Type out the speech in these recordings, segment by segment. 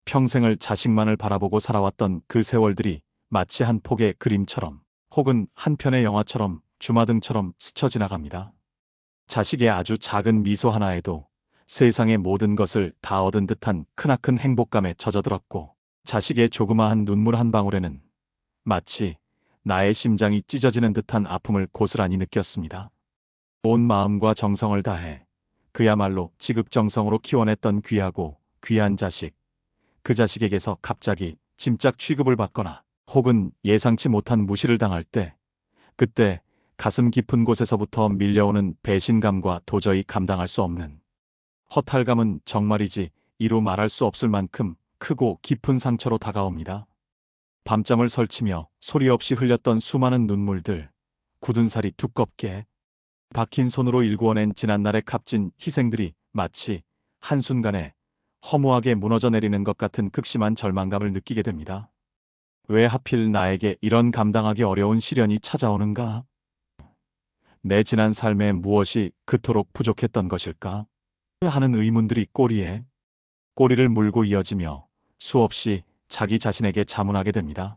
평생을 자식만을 바라보고 살아왔던 그 세월들이 마치 한 폭의 그림처럼 혹은 한 편의 영화처럼 주마등처럼 스쳐 지나갑니다. 자식의 아주 작은 미소 하나에도 세상의 모든 것을 다 얻은 듯한 크나큰 행복감에 젖어들었고, 자식의 조그마한 눈물 한 방울에는 마치 나의 심장이 찢어지는 듯한 아픔을 고스란히 느꼈습니다. 온 마음과 정성을 다해 그야말로 지극정성으로 키워냈던 귀하고 귀한 자식, 그 자식에게서 갑자기 짐짝 취급을 받거나 혹은 예상치 못한 무시를 당할 때, 그때 가슴 깊은 곳에서부터 밀려오는 배신감과 도저히 감당할 수 없는 허탈감은 정말이지 이루 말할 수 없을 만큼 크고 깊은 상처로 다가옵니다. 밤잠을 설치며 소리 없이 흘렸던 수많은 눈물들, 굳은 살이 두껍게 박힌 손으로 일구어낸 지난날의 값진 희생들이 마치 한순간에 허무하게 무너져 내리는 것 같은 극심한 절망감을 느끼게 됩니다. 왜 하필 나에게 이런 감당하기 어려운 시련이 찾아오는가? 내 지난 삶에 무엇이 그토록 부족했던 것일까? 하는 의문들이 꼬리를 물고 이어지며 수없이 자기 자신에게 자문하게 됩니다.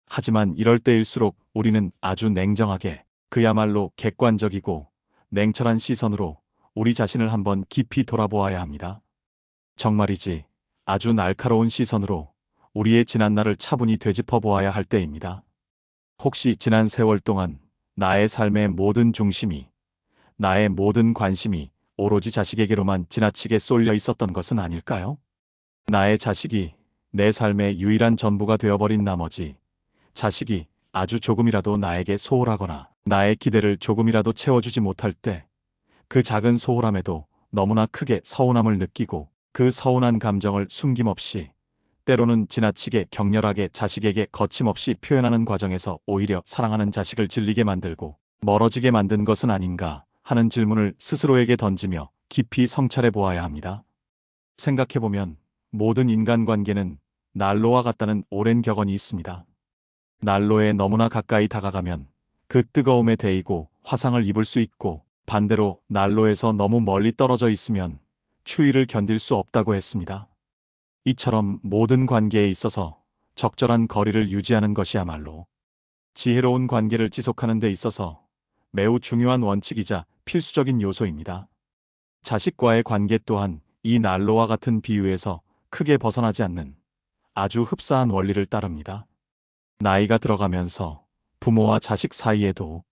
하지만 이럴 때일수록 우리는 아주 냉정하게, 그야말로 객관적이고 냉철한 시선으로 우리 자신을 한번 깊이 돌아보아야 합니다. 정말이지 아주 날카로운 시선으로 우리의 지난날을 차분히 되짚어 보아야 할 때입니다. 혹시 지난 세월 동안 나의 삶의 모든 중심이, 나의 모든 관심이 오로지 자식에게로만 지나치게 쏠려 있었던 것은 아닐까요? 나의 자식이 내 삶의 유일한 전부가 되어버린 나머지, 자식이 아주 조금이라도 나에게 소홀하거나 나의 기대를 조금이라도 채워주지 못할 때, 그 작은 소홀함에도 너무나 크게 서운함을 느끼고, 그 서운한 감정을 숨김없이, 때로는 지나치게 격렬하게 자식에게 거침없이 표현하는 과정에서 오히려 사랑하는 자식을 질리게 만들고 멀어지게 만든 것은 아닌가 하는 질문을 스스로에게 던지며 깊이 성찰해 보아야 합니다. 생각해보면 모든 인간관계는 난로와 같다는 오랜 격언이 있습니다. 난로에 너무나 가까이 다가가면 그 뜨거움에 데이고 화상을 입을 수 있고, 반대로 난로에서 너무 멀리 떨어져 있으면 추위를 견딜 수 없다고 했습니다. 이처럼 모든 관계에 있어서 적절한 거리를 유지하는 것이야말로 지혜로운 관계를 지속하는 데 있어서 매우 중요한 원칙이자 필수적인 요소입니다. 자식과의 관계 또한 이 난로와 같은 비유에서 크게 벗어나지 않는 아주 흡사한 원리를 따릅니다. 나이가 들어가면서 부모와 자식 사이에도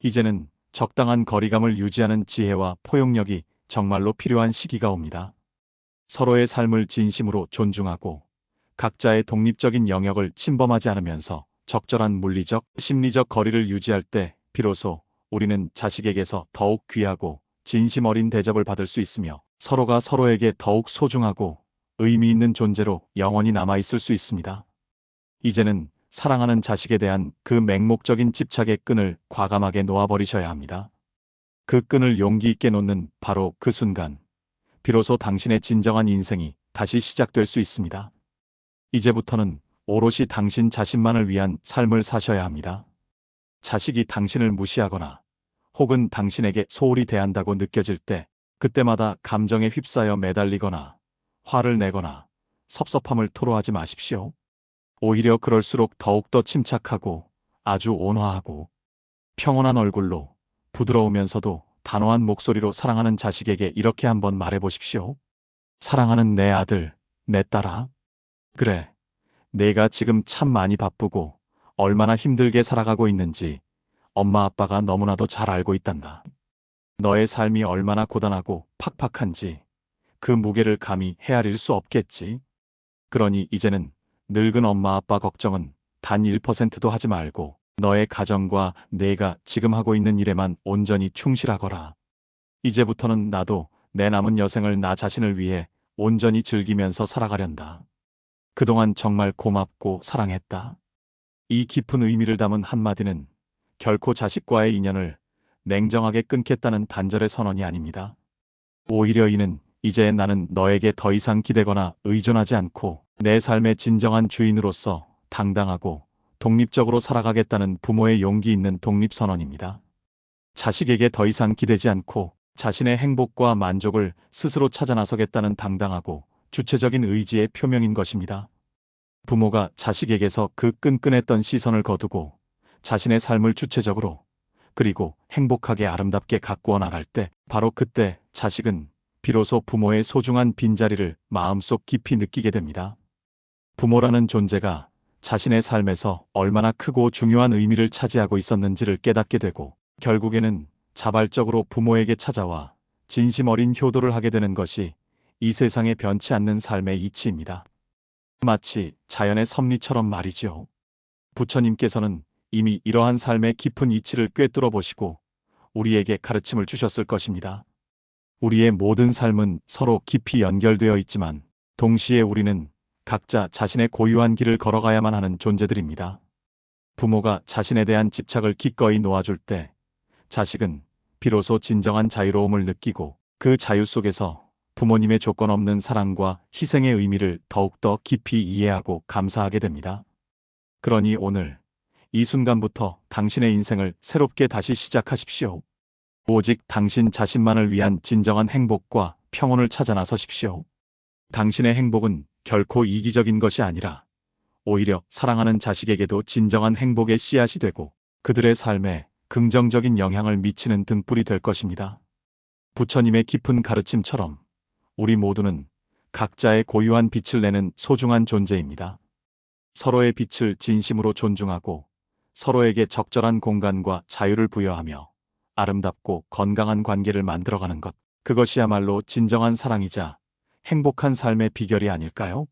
이제는 적당한 거리감을 유지하는 지혜와 포용력이 정말로 필요한 시기가 옵니다. 서로의 삶을 진심으로 존중하고 각자의 독립적인 영역을 침범하지 않으면서 적절한 물리적, 심리적 거리를 유지할 때 비로소 우리는 자식에게서 더욱 귀하고 진심 어린 대접을 받을 수 있으며 서로가 서로에게 더욱 소중하고 의미 있는 존재로 영원히 남아있을 수 있습니다. 이제는 사랑하는 자식에 대한 그 맹목적인 집착의 끈을 과감하게 놓아버리셔야 합니다. 그 끈을 용기 있게 놓는 바로 그 순간, 비로소 당신의 진정한 인생이 다시 시작될 수 있습니다. 이제부터는 오롯이 당신 자신만을 위한 삶을 사셔야 합니다. 자식이 당신을 무시하거나 혹은 당신에게 소홀히 대한다고 느껴질 때, 그때마다 감정에 휩싸여 매달리거나 화를 내거나 섭섭함을 토로하지 마십시오. 오히려 그럴수록 더욱더 침착하고 아주 온화하고 평온한 얼굴로 부드러우면서도 단호한 목소리로 사랑하는 자식에게 이렇게 한번 말해보십시오. 사랑하는 내 아들, 내 딸아. 그래, 내가 지금 참 많이 바쁘고 얼마나 힘들게 살아가고 있는지 엄마 아빠가 너무나도 잘 알고 있단다. 너의 삶이 얼마나 고단하고 팍팍한지 그 무게를 감히 헤아릴 수 없겠지. 그러니 이제는 늙은 엄마 아빠 걱정은 단 1%도 하지 말고 너의 가정과 내가 지금 하고 있는 일에만 온전히 충실하거라. 이제부터는 나도 내 남은 여생을 나 자신을 위해 온전히 즐기면서 살아가련다. 그동안 정말 고맙고 사랑했다. 이 깊은 의미를 담은 한마디는 결코 자식과의 인연을 냉정하게 끊겠다는 단절의 선언이 아닙니다. 오히려 이는 이제 나는 너에게 더 이상 기대거나 의존하지 않고 내 삶의 진정한 주인으로서 당당하고 독립적으로 살아가겠다는 부모의 용기 있는 독립선언입니다. 자식에게 더 이상 기대지 않고 자신의 행복과 만족을 스스로 찾아 나서겠다는 당당하고 주체적인 의지의 표명인 것입니다. 부모가 자식에게서 그 끈끈했던 시선을 거두고 자신의 삶을 주체적으로 그리고 행복하게 아름답게 가꾸어 나갈 때 바로 그때 자식은 비로소 부모의 소중한 빈자리를 마음속 깊이 느끼게 됩니다. 부모라는 존재가 자신의 삶에서 얼마나 크고 중요한 의미를 차지하고 있었는지를 깨닫게 되고 결국에는 자발적으로 부모에게 찾아와 진심 어린 효도를 하게 되는 것이 이 세상에 변치 않는 삶의 이치입니다. 마치 자연의 섭리처럼 말이지요. 부처님께서는 이미 이러한 삶의 깊은 이치를 꿰뚫어 보시고 우리에게 가르침을 주셨을 것입니다. 우리의 모든 삶은 서로 깊이 연결되어 있지만 동시에 우리는 각자 자신의 고유한 길을 걸어가야만 하는 존재들입니다. 부모가 자신에 대한 집착을 기꺼이 놓아줄 때 자식은 비로소 진정한 자유로움을 느끼고 그 자유 속에서 부모님의 조건 없는 사랑과 희생의 의미를 더욱더 깊이 이해하고 감사하게 됩니다. 그러니 오늘 이 순간부터 당신의 인생을 새롭게 다시 시작하십시오. 오직 당신 자신만을 위한 진정한 행복과 평온을 찾아 나서십시오. 당신의 행복은 결코 이기적인 것이 아니라 오히려 사랑하는 자식에게도 진정한 행복의 씨앗이 되고 그들의 삶에 긍정적인 영향을 미치는 등불이 될 것입니다. 부처님의 깊은 가르침처럼 우리 모두는 각자의 고유한 빛을 내는 소중한 존재입니다. 서로의 빛을 진심으로 존중하고 서로에게 적절한 공간과 자유를 부여하며 아름답고 건강한 관계를 만들어가는 것, 그것이야말로 진정한 사랑이자 행복한 삶의 비결이 아닐까요?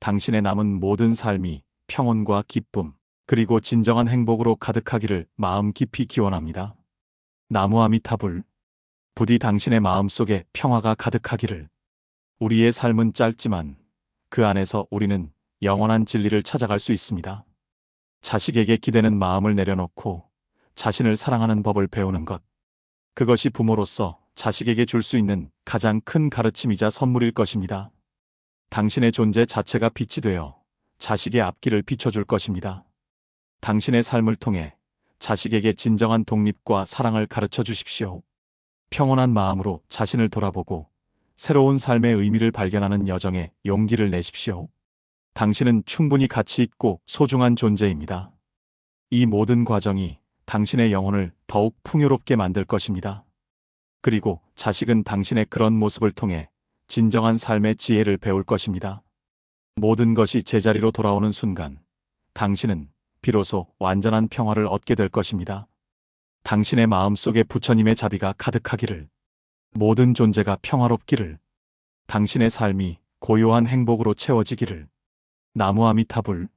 당신의 남은 모든 삶이 평온과 기쁨, 그리고 진정한 행복으로 가득하기를 마음 깊이 기원합니다. 나무 아미타불. 부디 당신의 마음속에 평화가 가득하기를. 우리의 삶은 짧지만 그 안에서 우리는 영원한 진리를 찾아갈 수 있습니다. 자식에게 기대는 마음을 내려놓고 자신을 사랑하는 법을 배우는 것. 그것이 부모로서 자식에게 줄 수 있는 가장 큰 가르침이자 선물일 것입니다. 당신의 존재 자체가 빛이 되어 자식의 앞길을 비춰줄 것입니다. 당신의 삶을 통해 자식에게 진정한 독립과 사랑을 가르쳐 주십시오. 평온한 마음으로 자신을 돌아보고 새로운 삶의 의미를 발견하는 여정에 용기를 내십시오. 당신은 충분히 가치 있고 소중한 존재입니다. 이 모든 과정이 당신의 영혼을 더욱 풍요롭게 만들 것입니다. 그리고 자식은 당신의 그런 모습을 통해 진정한 삶의 지혜를 배울 것입니다. 모든 것이 제자리로 돌아오는 순간 당신은 비로소 완전한 평화를 얻게 될 것입니다. 당신의 마음속에 부처님의 자비가 가득하기를, 모든 존재가 평화롭기를, 당신의 삶이 고요한 행복으로 채워지기를, 나무 아미타불.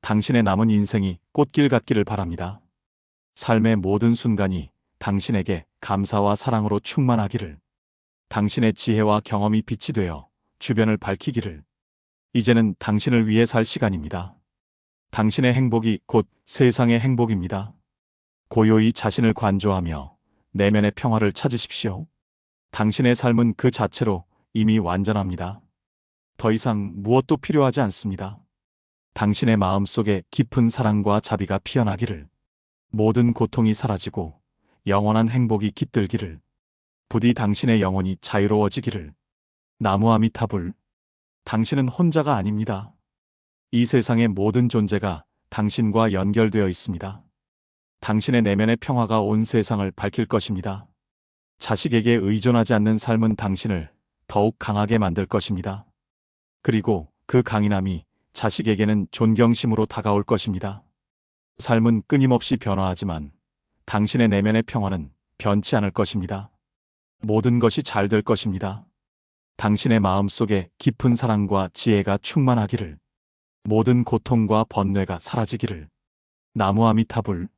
당신의 남은 인생이 꽃길 같기를 바랍니다. 삶의 모든 순간이 당신에게 감사와 사랑으로 충만하기를, 당신의 지혜와 경험이 빛이 되어 주변을 밝히기를. 이제는 당신을 위해 살 시간입니다. 당신의 행복이 곧 세상의 행복입니다. 고요히 자신을 관조하며 내면의 평화를 찾으십시오. 당신의 삶은 그 자체로 이미 완전합니다. 더 이상 무엇도 필요하지 않습니다. 당신의 마음속에 깊은 사랑과 자비가 피어나기를, 모든 고통이 사라지고 영원한 행복이 깃들기를, 부디 당신의 영혼이 자유로워지기를. 나무 아미타불. 당신은 혼자가 아닙니다. 이 세상의 모든 존재가 당신과 연결되어 있습니다. 당신의 내면의 평화가 온 세상을 밝힐 것입니다. 자식에게 의존하지 않는 삶은 당신을 더욱 강하게 만들 것입니다. 그리고 그 강인함이 자식에게는 존경심으로 다가올 것입니다. 삶은 끊임없이 변화하지만 당신의 내면의 평화는 변치 않을 것입니다. 모든 것이 잘 될 것입니다. 당신의 마음속에 깊은 사랑과 지혜가 충만하기를, 모든 고통과 번뇌가 사라지기를. 나무 아미타불.